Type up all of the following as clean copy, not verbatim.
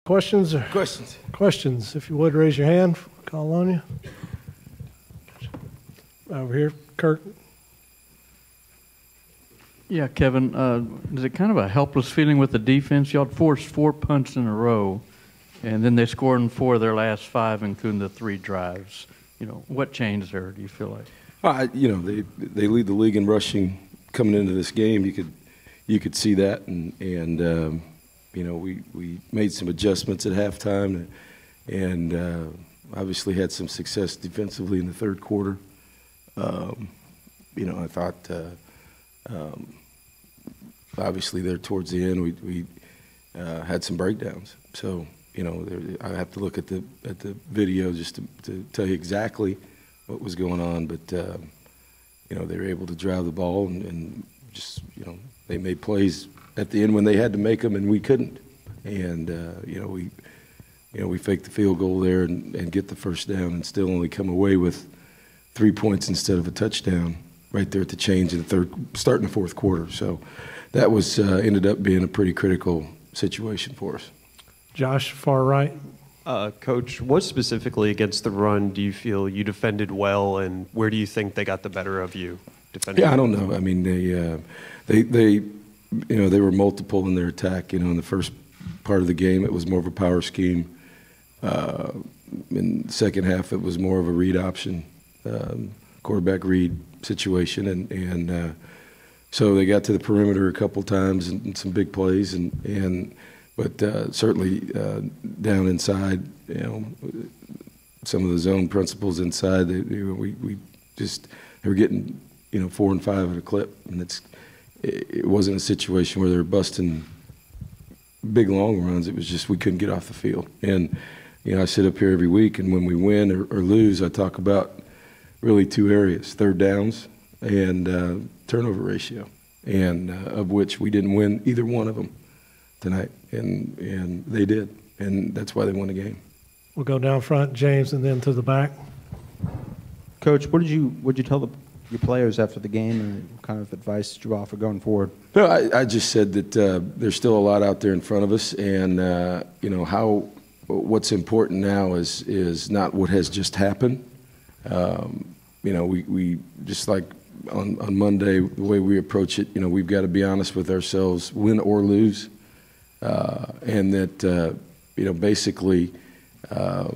Questions? Questions. If you would, raise your hand. Call on you. Over here, Kurt. Yeah, Kevin, is it kind of a helpless feeling with the defense? Y'all forced 4 punts in a row, and then they scored in 4 of their last 5, including the 3 drives. What changed there, do you feel like? They lead the league in rushing coming into this game. You could see that, and we made some adjustments at halftime, and obviously had some success defensively in the third quarter. I thought obviously there towards the end we had some breakdowns. So I have to look at the video just to tell you exactly what was going on. But they were able to drive the ball and just they made plays at the end when they had to make them and we couldn't. And we faked the field goal there and get the first down and still only come away with 3 points instead of a touchdown right there at the change in the starting the fourth quarter. So that was ended up being a pretty critical situation for us. Josh, far right. Coach, what specifically against the run do you feel you defended well, and where do you think they got the better of you defending? Yeah, I don't know. I mean, they were multiple in their attack. In the first part of the game, it was more of a power scheme. In the second half, it was more of a read option, quarterback read situation, and so they got to the perimeter a couple times and some big plays, but certainly down inside, some of the zone principles inside, they were getting 4 and 5 at a clip, and it wasn't a situation where they were busting big long runs. It was just we couldn't get off the field. And I sit up here every week, and when we win or lose, I talk about really 2 areas: third downs and turnover ratio, and of which we didn't win either one of them tonight, and they did, and that's why they won the game. We'll go down front, James, and then to the back. Coach, what did you tell your players after the game, and what kind of advice did you offer going forward? No, I just said that there's still a lot out there in front of us, and what's important now is not what has just happened. We just like on Monday, the way we approach it, we've got to be honest with ourselves, win or lose, and that basically, at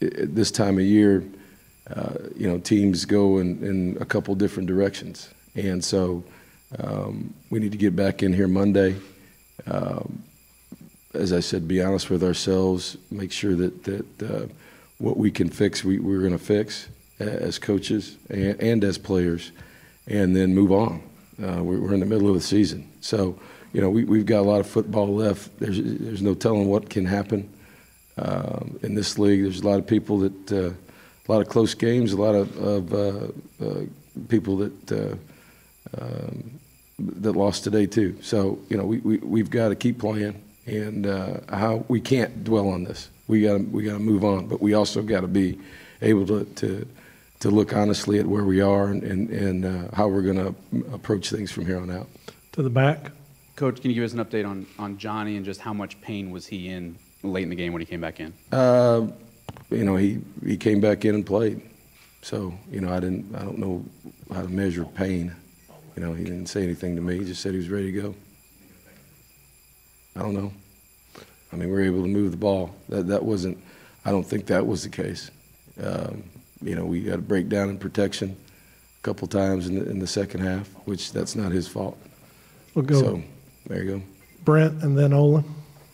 this time of year, teams go in a couple different directions, and so we need to get back in here Monday. As I said, be honest with ourselves, make sure that what we can fix, we're going to fix as coaches and as players, and then move on. We're in the middle of the season, so we've got a lot of football left. There's no telling what can happen in this league. There's a lot of people that a lot of close games, a lot of people that lost today too. So we've got to keep playing, and how we can't dwell on this. We got to move on, but we also got to be able to look honestly at where we are and how we're going to approach things from here on out. To the back. Coach, can you give us an update on Johnny and just how much pain was he in late in the game when he came back in? He came back in and played. So, I don't know how to measure pain. He didn't say anything to me. He just said he was ready to go. I don't know. I mean, we were able to move the ball. That wasn't, I don't think that was the case. We got a breakdown in protection a couple times in the second half, which that's not his fault. We'll go. So, there you go. Brent and then Olin.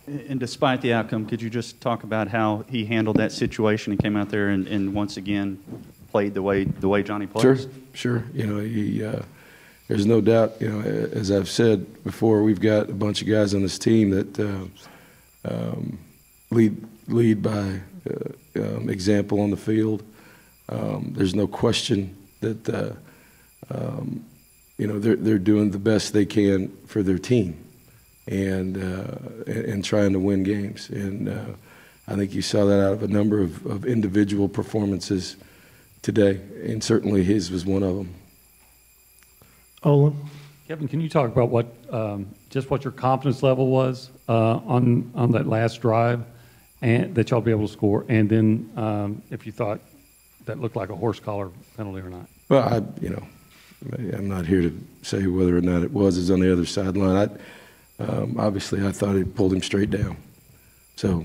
And despite the outcome, could you just talk about how he handled that situation and came out there and once again played the way Johnny plays? Sure. There's no doubt. As I've said before, we've got a bunch of guys on this team that lead by example on the field. There's no question that they're doing the best they can for their team and trying to win games. And I think you saw that out of a number of individual performances today, and certainly his was one of them. Olin. Kevin, can you talk about what just what your confidence level was on that last drive, and that y'all be able to score, and then if you thought that looked like a horse collar penalty or not? Well, I'm not here to say whether or not it was. It's on the other sideline. Obviously, I thought it pulled him straight down. So,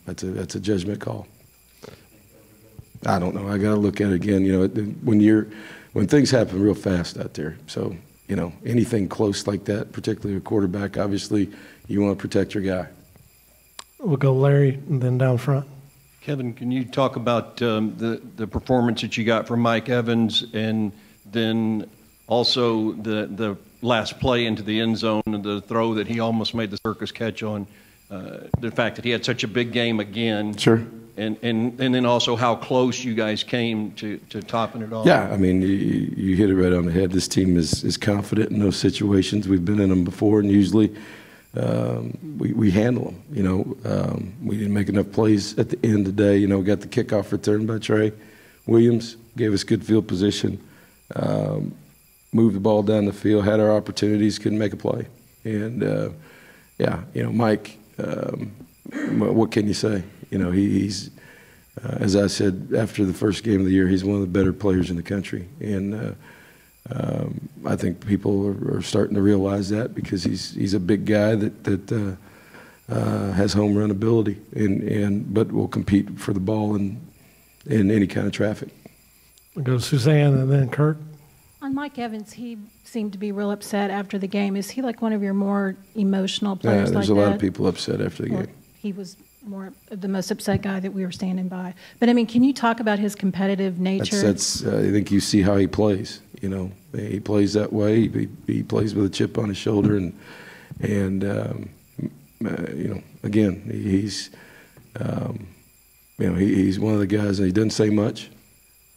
that's a judgment call. I don't know. I got to look at it again. When things happen real fast out there. So, anything close like that, particularly a quarterback, obviously you want to protect your guy. We'll go Larry and then down front. Kevin, can you talk about the performance that you got from Mike Evans, and then also the last play into the end zone and the throw that he almost made the circus catch on, the fact that he had such a big game again? Sure. And then also how close you guys came to topping it off. Yeah, I mean, you hit it right on the head. This team is confident in those situations. We've been in them before, and usually we handle them. We didn't make enough plays at the end of the day. Got the kickoff return by Trey Williams, gave us good field position, moved the ball down the field, had our opportunities, couldn't make a play. And, Mike, what can you say? He's as I said after the first game of the year, he's one of the better players in the country. And I think people are starting to realize that, because he's a big guy that has home run ability, but will compete for the ball in any kind of traffic. We'll go to Suzanne and then Kurt. On Mike Evans, he seemed to be real upset after the game. Is he like one of your more emotional players? There's like a lot that? of people upset after the game. He was more the most upset guy that we were standing by. But I mean, can you talk about his competitive nature? That's I think you see how he plays. He plays that way. He plays with a chip on his shoulder, and again, he's he's one of the guys, and he doesn't say much.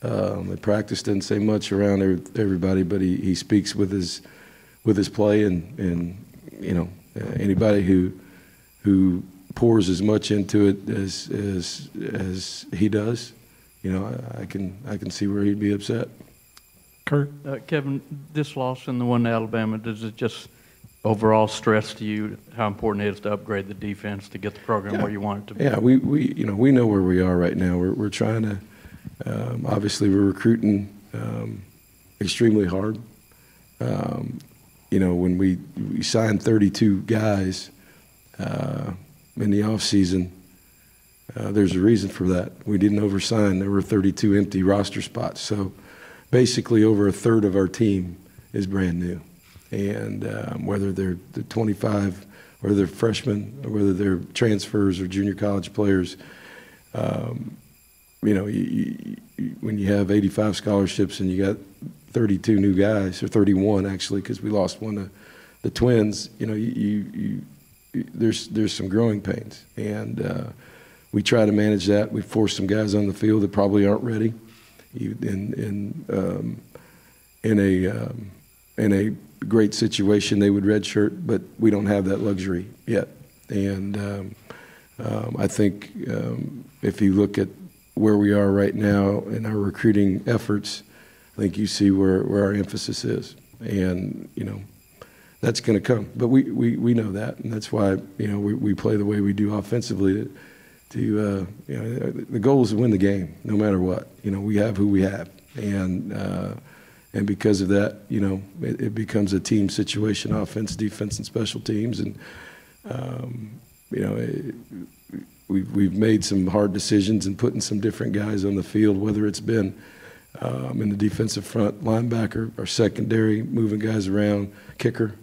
At practice, doesn't say much around everybody, but he speaks with his play, and anybody who pours as much into it as he does, I can see where he'd be upset. Kurt? Kevin, this loss and the one to Alabama, does it just overall stress to you how important it is to upgrade the defense to get the program where you want it to be? Yeah, we know where we are right now. We're trying to obviously we're recruiting extremely hard. When we signed 32 guys in the off season, there's a reason for that. We didn't oversign. There were 32 empty roster spots. So basically over a third of our team is brand new. And whether they're the 25, whether they're freshmen, or whether they're transfers or junior college players, when you have 85 scholarships and you got 32 new guys, or 31 actually, because we lost one of the twins, there's some growing pains, and we try to manage that. We force some guys on the field that probably aren't ready in a great situation. They would redshirt, but we don't have that luxury yet. And I think if you look at where we are right now in our recruiting efforts, I think you see where our emphasis is, and that's going to come. But we know that, and that's why we play the way we do offensively. The goal is to win the game, no matter what. We have who we have, and because of that, it becomes a team situation: offense, defense, and special teams. And we've made some hard decisions and putting some different guys on the field, whether it's been in the defensive front, linebacker, or secondary, moving guys around, kicker.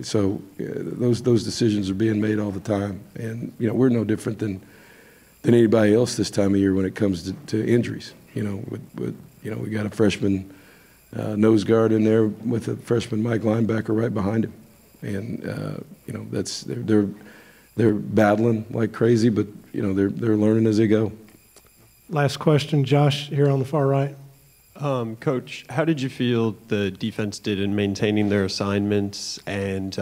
So those decisions are being made all the time, and we're no different than anybody else this time of year when it comes to injuries. We got a freshman nose guard in there with a freshman Mike linebacker right behind him, and that's they're battling like crazy, but they're learning as they go. Last question, Josh, here on the far right. Coach, how did you feel the defense did in maintaining their assignments, and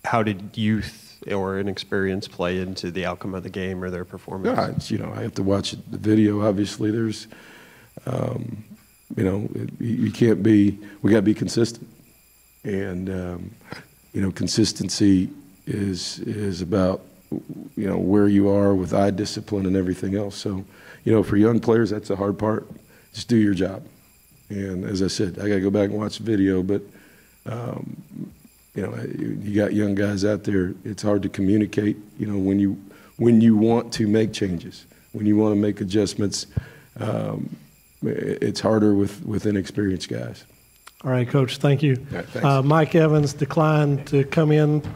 how did youth or inexperience play into the outcome of the game or their performance? Yeah, I have to watch the video. Obviously, there's you know, you can't be. We got to be consistent, and you know, consistency is about, you know, where you are with eye discipline and everything else. So, you know, for young players, that's the hard part. Just do your job. And as I said, I got to go back and watch the video, but, you know, you got young guys out there. It's hard to communicate, you know, when you want to make changes, when you want to make adjustments. It's harder with inexperienced guys. All right, Coach, thank you. Yeah, thanks. Mike Evans declined to come in